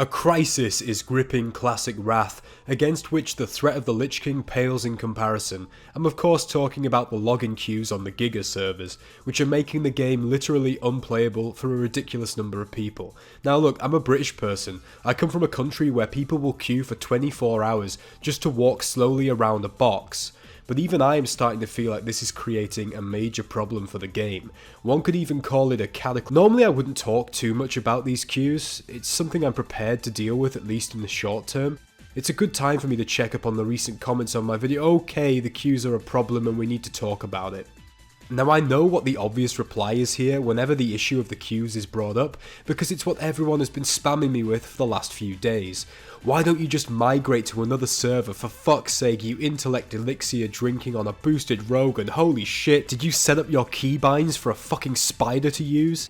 A crisis is gripping classic Wrath, against which the threat of the Lich King pales in comparison. I'm of course talking about the login queues on the Giga servers, which are making the game literally unplayable for a ridiculous number of people. Now look, I'm a British person. I come from a country where people will queue for 24 hours just to walk slowly around a box. But even I am starting to feel like this is creating a major problem for the game. One could even call it a cataclysm. Normally I wouldn't talk too much about these queues, it's something I'm prepared to deal with at least in the short term. It's a good time for me to check up on the recent comments on my video. Okay, the queues are a problem and we need to talk about it. Now I know what the obvious reply is here whenever the issue of the queues is brought up, because it's what everyone has been spamming me with for the last few days. Why don't you just migrate to another server, for fuck's sake, you intellect elixir drinking on a boosted rogue, and holy shit, did you set up your keybinds for a fucking spider to use?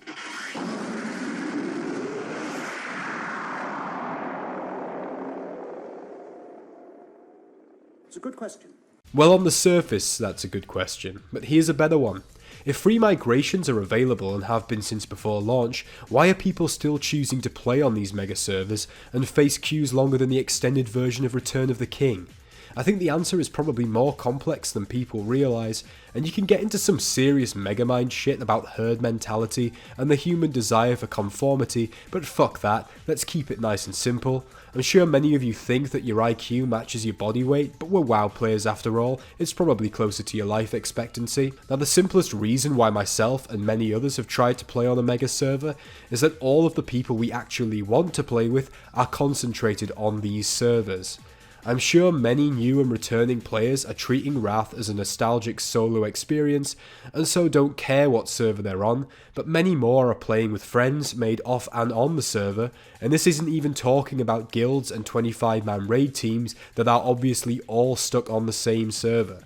It's a good question. Well, on the surface, that's a good question, but here's a better one. If free migrations are available and have been since before launch, why are people still choosing to play on these mega servers and face queues longer than the extended version of Return of the King? I think the answer is probably more complex than people realise, and you can get into some serious megamind shit about herd mentality and the human desire for conformity, but fuck that, let's keep it nice and simple. I'm sure many of you think that your IQ matches your body weight, but we're WoW players after all, it's probably closer to your life expectancy. Now the simplest reason why myself and many others have tried to play on a mega server is that all of the people we actually want to play with are concentrated on these servers. I'm sure many new and returning players are treating Wrath as a nostalgic solo experience and so don't care what server they're on, but many more are playing with friends made off and on the server, and this isn't even talking about guilds and 25-man raid teams that are obviously all stuck on the same server.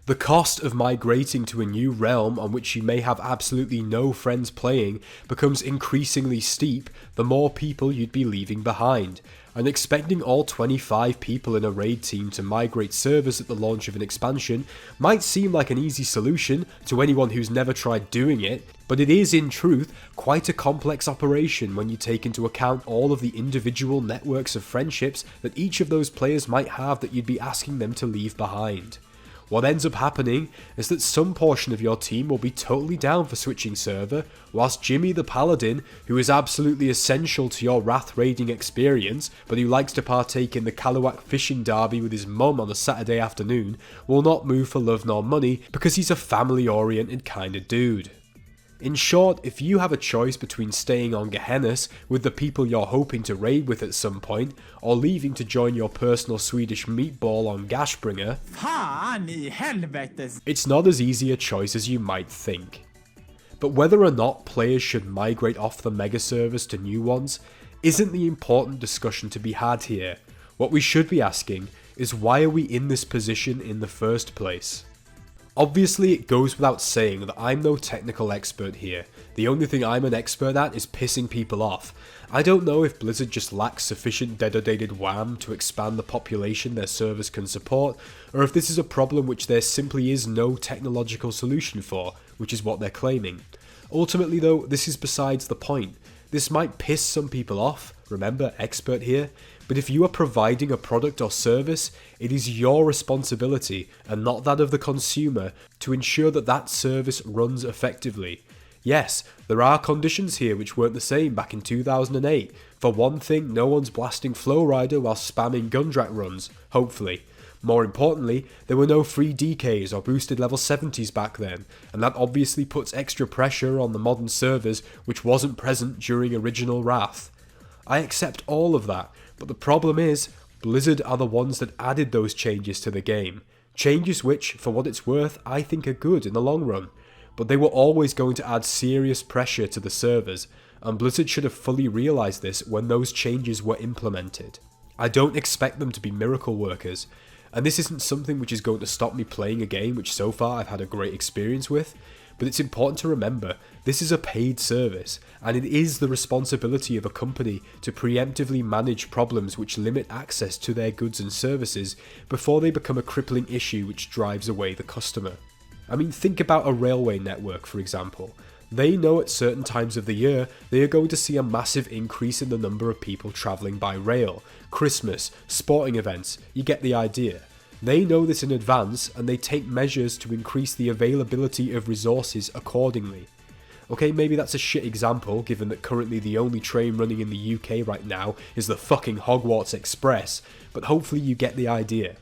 The cost of migrating to a new realm on which you may have absolutely no friends playing becomes increasingly steep the more people you'd be leaving behind, and expecting all 25 people in a raid team to migrate servers at the launch of an expansion might seem like an easy solution to anyone who's never tried doing it, but it is in truth quite a complex operation when you take into account all of the individual networks of friendships that each of those players might have that you'd be asking them to leave behind. What ends up happening is that some portion of your team will be totally down for switching server, whilst Jimmy the Paladin, who is absolutely essential to your Wrath raiding experience, but who likes to partake in the Kaluak fishing derby with his mum on a Saturday afternoon, will not move for love nor money because he's a family oriented kind of dude. In short, if you have a choice between staying on Gehennas with the people you're hoping to raid with at some point, or leaving to join your personal Swedish meatball on Gashbringer, it's not as easy a choice as you might think. But whether or not players should migrate off the mega servers to new ones isn't the important discussion to be had here. What we should be asking is, why are we in this position in the first place? Obviously, it goes without saying that I'm no technical expert here. The only thing I'm an expert at is pissing people off. I don't know if Blizzard just lacks sufficient dedicated WAM to expand the population their servers can support, or if this is a problem which there simply is no technological solution for, which is what they're claiming. Ultimately though, this is besides the point. This might piss some people off, remember, expert here, but if you are providing a product or service, it is your responsibility, and not that of the consumer, to ensure that that service runs effectively. Yes, there are conditions here which weren't the same back in 2008. For one thing, no one's blasting Flowrider while spamming Gundrak runs, hopefully. More importantly, there were no free DKs or boosted level 70s back then, and that obviously puts extra pressure on the modern servers which wasn't present during original Wrath. I accept all of that, but the problem is, Blizzard are the ones that added those changes to the game. Changes which, for what it's worth, I think are good in the long run. But they were always going to add serious pressure to the servers, and Blizzard should have fully realised this when those changes were implemented. I don't expect them to be miracle workers, and this isn't something which is going to stop me playing a game which so far I've had a great experience with, but it's important to remember, this is a paid service, and it is the responsibility of a company to preemptively manage problems which limit access to their goods and services before they become a crippling issue which drives away the customer. I mean, think about a railway network, for example. They know at certain times of the year they are going to see a massive increase in the number of people travelling by rail, Christmas, sporting events, you get the idea. They know this in advance and they take measures to increase the availability of resources accordingly. Okay, maybe that's a shit example given that currently the only train running in the UK right now is the fucking Hogwarts Express, but hopefully you get the idea.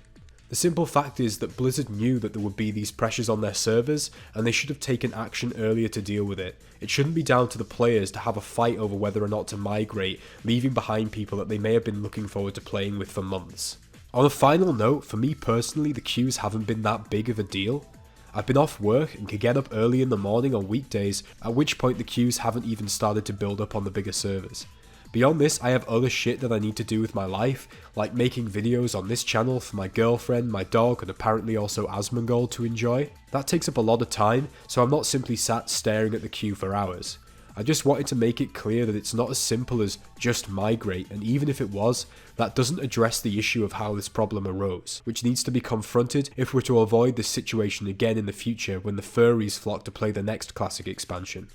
The simple fact is that Blizzard knew that there would be these pressures on their servers, and they should have taken action earlier to deal with it. It shouldn't be down to the players to have a fight over whether or not to migrate, leaving behind people that they may have been looking forward to playing with for months. On a final note, for me personally, the queues haven't been that big of a deal. I've been off work and can get up early in the morning on weekdays, at which point the queues haven't even started to build up on the bigger servers. Beyond this, I have other shit that I need to do with my life, like making videos on this channel for my girlfriend, my dog, and apparently also Asmongold to enjoy. That takes up a lot of time, so I'm not simply sat staring at the queue for hours. I just wanted to make it clear that it's not as simple as just migrate, and even if it was, that doesn't address the issue of how this problem arose, which needs to be confronted if we're to avoid this situation again in the future when the furries flock to play the next classic expansion.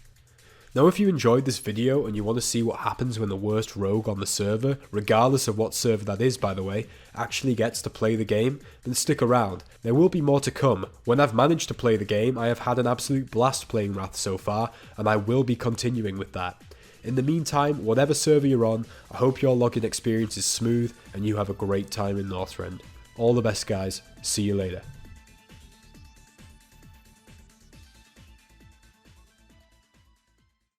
Now if you enjoyed this video and you want to see what happens when the worst rogue on the server, regardless of what server that is by the way, actually gets to play the game, then stick around. There will be more to come. When I've managed to play the game, I have had an absolute blast playing Wrath so far, and I will be continuing with that. In the meantime, whatever server you're on, I hope your login experience is smooth and you have a great time in Northrend. All the best guys, see you later.